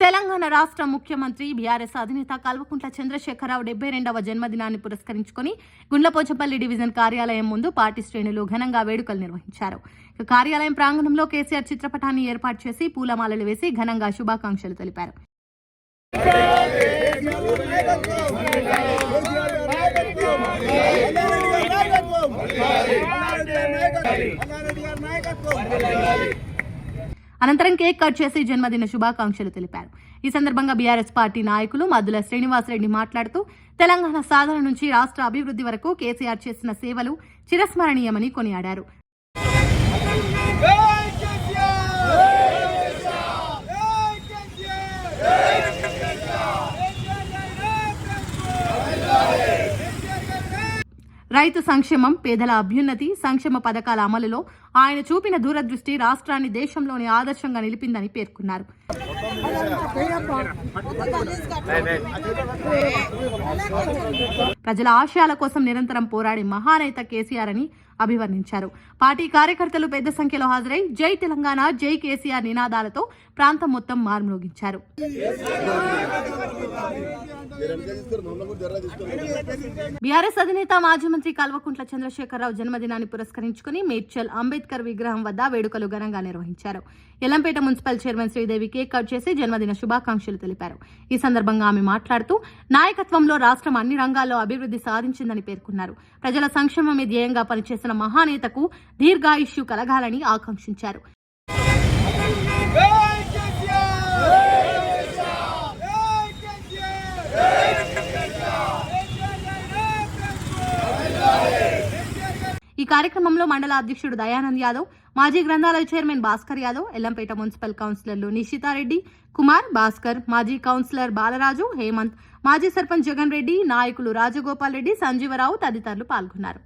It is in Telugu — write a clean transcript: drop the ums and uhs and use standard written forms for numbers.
తెలంగాణ రాష్ట్ర ముఖ్యమంత్రి బీఆర్ఎస్ అధినేత కల్వకుంట్ల చంద్రశేఖరరావు 72వ జన్మదినాన్ని పురస్కరించుకుని గుండ్లపోచపల్లి డివిజన్ కార్యాలయం ముందు పార్టీ శ్రేణులు ఘనంగా వేడుకలు నిర్వహించారు. కార్యాలయం ప్రాంగణంలో కేసీఆర్ చిత్రపటాన్ని ఏర్పాటు చేసి పూలమాలలు వేసి ఘనంగా శుభాకాంక్షలు తెలిపారు. అనంతరం కేక్ కట్ చేసి జన్మదిన శుభాకాంక్షలు తెలిపారు. ఈ సందర్భంగా బీఆర్ఎస్ పార్టీ నాయకులు మద్దుల శ్రీనివాసరెడ్డి మాట్లాడుతూ తెలంగాణ సాధన నుంచి రాష్ట్ర అభివృద్ధి వరకు కేసీఆర్ చేసిన సేవలు చిరస్మరణీయమని కొనియాడారు. రైతు సంక్షేమం, పేదల అభ్యున్నతి, సంక్షేమ పథకాల అమలులో ఆయన చూపిన దూరదృష్టి రాష్ట్రాన్ని దేశంలోని ఆదర్శంగా నిలిపిందని పేర్కొన్నారు. ప్రజల ఆశయాల కోసం నిరంతరం పోరాడే మహానేత కేసీఆర్ అని అభివర్ణించారు. పార్టీ కార్యకర్తలు పెద్ద సంఖ్యలో హాజరై జై తెలంగాణ, జై కేసీఆర్ నినాదాలతో ప్రాంతం మొత్తం మార్మోగించారు. బీఆర్ఎస్ అధినేత మాజీ మంత్రి కల్వకుంట్ల చంద్రశేఖరరావు జన్మదినాన్ని పురస్కరించుకుని మేడ్చల్ అంబేద్కర్ విగ్రహం వద్ద వేడుకలు ఘనంగా నిర్వహించారు. Yellampet municipal chairman Sridevi cake cut చేసి జన్మదిన శుభాకాంక్షలు తెలిపారు. ఈ సందర్భంగా ఆమె మాట్లాడుతూ నాయకత్వంలో రాష్ట్రం అన్ని రంగాల్లో అభివృద్ధి సాధించిందని పేర్కొన్నారు. ప్రజల సంక్షేమమే ధ్యేయంగా పనిచేసిన మహానేతకు దీర్ఘాయుష్యు కలగాలని ఆకాంక్షించారు. ఈ కార్యక్రమంలో మండల అధ్యక్షుడు దయానంద్ యాదవ్, మాజీ గ్రంథాలయ చైర్మన్ భాస్కర్ యాదవ్, ఎల్లంపేట మున్సిపల్ కౌన్సిలర్లు నిషితారెడ్డి, కుమార్, భాస్కర్, మాజీ కౌన్సిలర్ బాలరాజు, హేమంత్, మాజీ సర్పంచ్ జగన్ రెడ్డి, నాయకులు రాజగోపాల్ రెడ్డి, సంజీవరావు తదితరులు పాల్గొన్నారు.